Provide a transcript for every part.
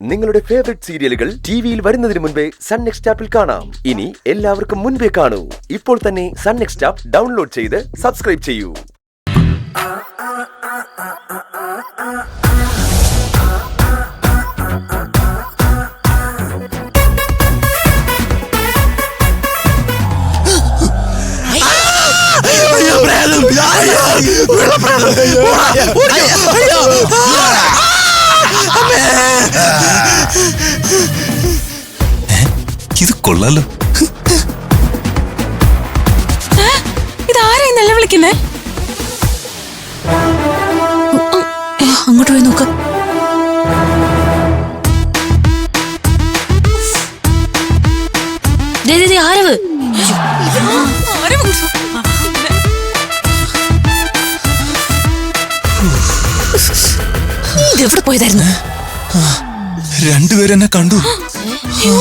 നിങ്ങളുടെ ഫേവറേറ്റ് സീരിയലുകൾ ടിവിയിൽ വരുന്നതിന് മുൻപേ സൺ നെക്സ്റ്റ് ആപ്പിൽ കാണാം. ഇനി എല്ലാവർക്കും മുൻപേ കാണൂ. ഇപ്പോൾ തന്നെ സൺ നെക്സ്റ്റ് ആപ്പ് ഡൗൺലോഡ് ചെയ്ത് സബ്സ്ക്രൈബ് ചെയ്യൂ. ഇത് കൊള്ളാലോ. ഇതാരായി നല്ല വിളിക്കുന്നേ? അങ്ങോട്ട് പോയി നോക്ക്. ആരവ് എവിടെ പോയതായിരുന്നു? രണ്ടുപേരെന്നെ കണ്ടു.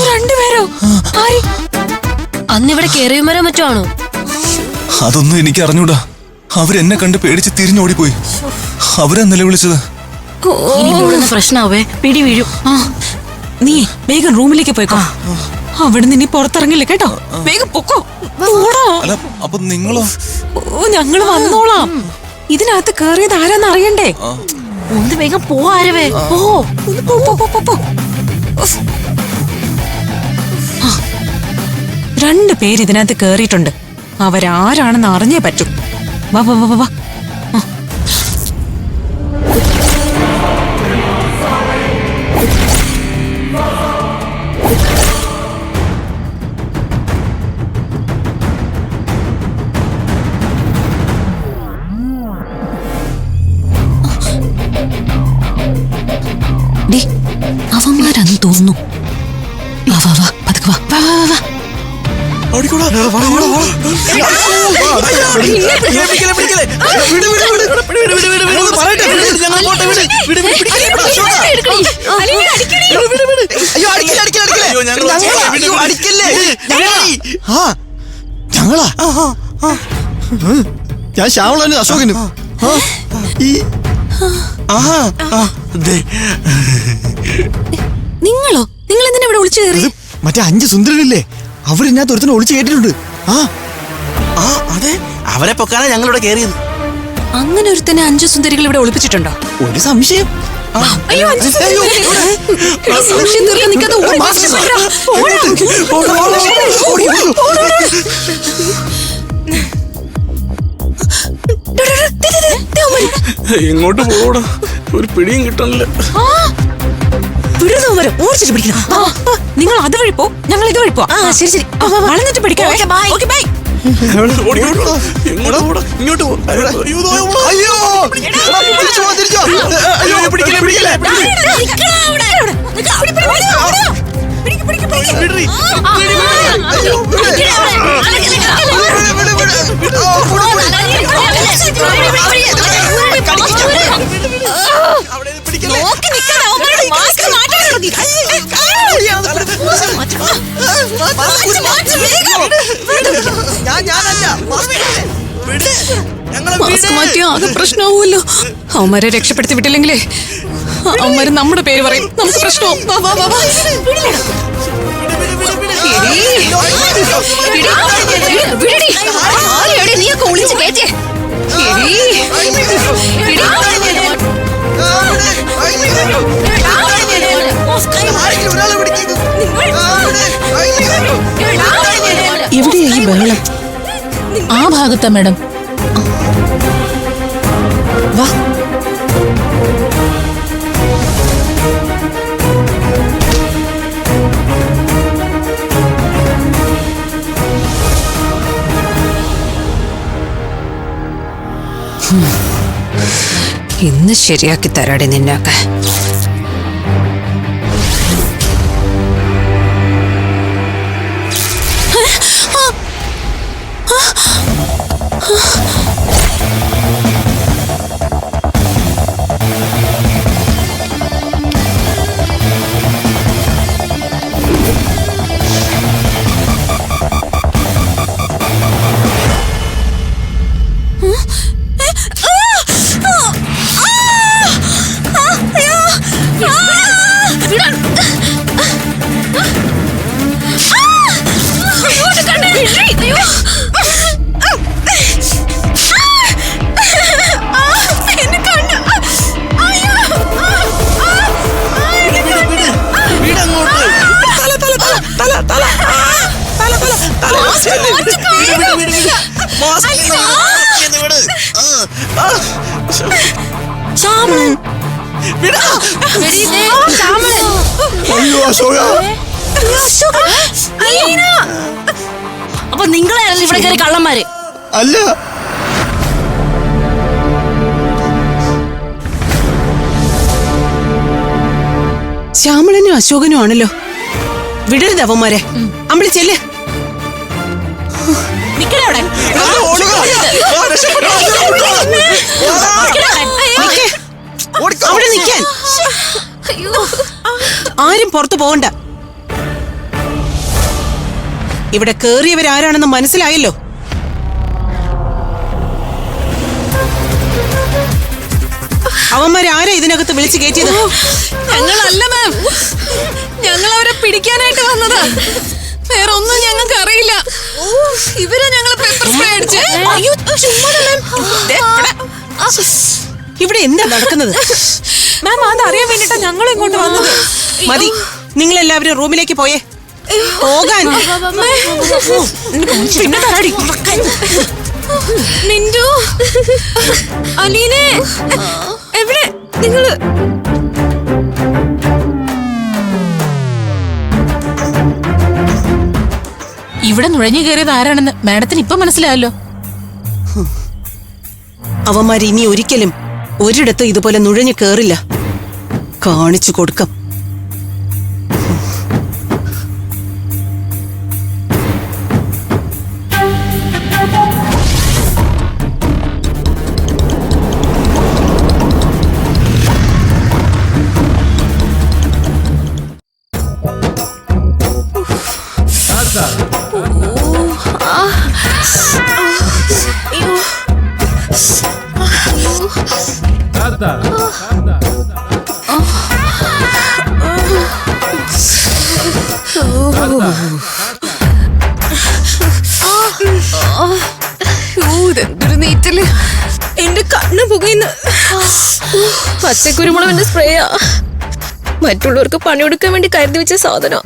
രണ്ടുപേരോ? അന്നിവിടെ കേറിയുമരോ മറ്റോ ആണോ? അതൊന്നും എനിക്ക് അറിഞ്ഞൂടാ. അവരെന്നെ കണ്ട് പേടിച്ച് തിരിഞ്ഞോടിപ്പോയി. അവരാ നിലവിളിച്ചത്. പ്രശ്നാവേ, പിടി വീഴും. നീ വേഗം റൂമിലേക്ക് പോയിക്കോ. അവിടെ നിന്ന് പുറത്തിറങ്ങില്ല കേട്ടോ. വേഗം പൊക്കോ. അല്ല, അപ്പൊ നിങ്ങളോ? ഞങ്ങള് വന്നോളാം. ഇതിനകത്ത് കേറിയത് ആരാന്ന് അറിയണ്ടേ? ഒന്ന് വേഗം പോവാരവേ. രണ്ടു പേര് ഇതിനകത്ത് കേറിയിട്ടുണ്ട്. അവരാരാണെന്ന് അറിഞ്ഞേ പറ്റൂ. വാ വാ വാ വാ. അവന്മാരാന്ന് തോന്നുന്നു. വാ വാ വാ, പതുക്കെ വാ. വാ വാ വാ. ഞാൻ ശ്യാമളനും അശോകനും. നിങ്ങളോ? നിങ്ങൾ എന്തിനാ ഇവിടെ ഒളിച്ചു കയറി? മറ്റേ 5 സുന്ദരനില്ലേ, അവരെന്നാ ഒരുത്തനെ ഒളിച്ചു കേട്ടിട്ടുണ്ട്. അതെ, അവരെ പൊക്കാനാ ഞങ്ങളിവിടെ കേറിയത്. അങ്ങനെ ഒരുത്തനെ 5 സുന്ദരികൾ ഇവിടെ ഒളിപ്പിച്ചിട്ടുണ്ടോ? ഒരു സംശയം. സംശയം തീർക്കാൻ നിൽക്കാതെ എങ്ങോട്ട് പോകൂടാ, ഒരു പിടിയും കിട്ടണില്ല. ഓടിച്ചിട്ട് പിടിക്കണം. നിങ്ങൾ അതുവഴി പോ, ഞങ്ങൾ ഇതുവഴി പോ. ശരി ശരി, വളർന്നിട്ട് പിടിക്കാം. ഇങ്ങോട്ട് പോ. മാസ്ക് മാറ്റിയാ ആകെ പ്രശ്നമാവുമല്ലോ. അവന്മാരെ രക്ഷപ്പെടുത്തി വിട്ടില്ലെങ്കിലേ അവന്മാര് നമ്മുടെ പേര് പറയും. നമുക്ക് പ്രശ്നവും. എവിടെയാ ഈ ബഹളം? ആ ഭാഗത്താ മാഡം. വാ. ഇന്ന് ശരിയാക്കി തരാടെ നിന്നൊക്കെ. അയ്യോ അശോക, അപ്പൊ നിങ്ങളായിരുന്നു ഇവിടെ കയറി കള്ളന്മാര്. അല്ല. ശ്യാമളനും അശോകനും ആണല്ലോ. വിടരുത് അവന്മാരെ. അമ്പളി ചെല്ല്. നിക്കടെ അവിടെ. അവിടെ നിൽക്കാൻ ആരും പുറത്തു പോകണ്ട. ഇവിടെ കേറിയവരാരാണെന്ന് മനസ്സിലായല്ലോ. അവന്മാരാരാ ഇതിനകത്ത് വിളിച്ചു കയറ്റിയത്? ഞങ്ങളല്ല മാം, ഞങ്ങൾ അവരെ പിടിക്കാനായിട്ട് വന്നതാ. വേറെ ഒന്നും ഞങ്ങൾക്ക് അറിയില്ല. ഇവരെ ഞങ്ങൾ പെപ്പർ സ്പ്രേ അടിച്ച്. ഇവിടെ എന്താ നടക്കുന്നത്? മാം അതറിയാൻ വേണ്ടിട്ടാ ഞങ്ങൾ ഇങ്ങോട്ട് വന്നത്. മതി, നിങ്ങൾ എല്ലാവരും റൂമിലേക്ക് പോയേ. പോകാൻ. പിന്നെ തരാടി. മിന്റു, അലീനെ, എവിടെ നിങ്ങള്? ഇവിടെ നുഴഞ്ഞു കയറിയത് ആരാണെന്ന് മാഡത്തിന് ഇപ്പൊ മനസ്സിലായല്ലോ. അവന്മാർ ഇനി ഒരിക്കലും ഒരിടത്ത് ഇതുപോലെ നുഴഞ്ഞു കേറില്ല. കാണിച്ചു കൊടുക്കാം. ഇതെന്തൊരു നീറ്റല്. എന്റെ കണ്ണ് പുകയുന്നു. പച്ചക്കുരുമുളകിന്റെ സ്പ്രേയാ. മറ്റുള്ളവർക്ക് പണിയെടുക്കാൻ വേണ്ടി കരുതി വെച്ച സാധനം.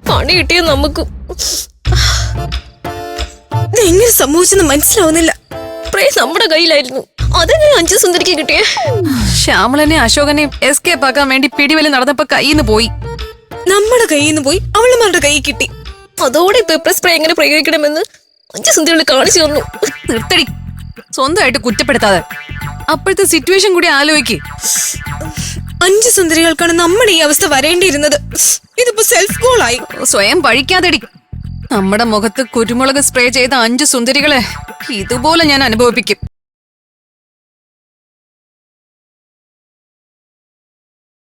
പണി കിട്ടിയ നമുക്കും. എങ്ങനെ സംഭവിച്ചെന്ന് മനസ്സിലാവുന്നില്ല. സ്പ്രേ നമ്മുടെ കയ്യിലായിരുന്നു. അതെങ്ങനെ 5 സുന്ദരിക്ക് കിട്ടിയേ? ശ്യാമളനെ അശോകനെയും എസ്കേപ്പ് ആക്കാൻ വേണ്ടി പിടിവലി നടന്നപ്പോ കയ്യിന്ന് പോയി. നമ്മുടെ കയ്യിൽ നിന്ന് പോയി അവളുമാരുടെ കൈ കിട്ടി. അതോടെ പെപ്പർ സ്പ്രേ എങ്ങനെ പ്രയോഗിക്കണമെന്ന് 5 സുന്ദരികൾ കാണിച്ചു തന്നു. നിർത്തടി, സ്വന്തമായിട്ട് കുറ്റപ്പെടുത്താതെ. അപ്പോഴത്തെ സിറ്റുവേഷൻ കൂടി ആലോചിക്ക്. 5 സുന്ദരികൾക്കാണ് നമ്മുടെ ഈ അവസ്ഥ വരേണ്ടിയിരുന്നത്. ഇതിപ്പോ സെൽഫ് ഗോളായി. സ്വയം പഴിക്കാതെടി. നമ്മുടെ മുഖത്ത് കുരുമുളക് സ്പ്രേ ചെയ്ത 5 സുന്ദരികളെ ഇതുപോലെ ഞാൻ അനുഭവിപ്പിക്കും.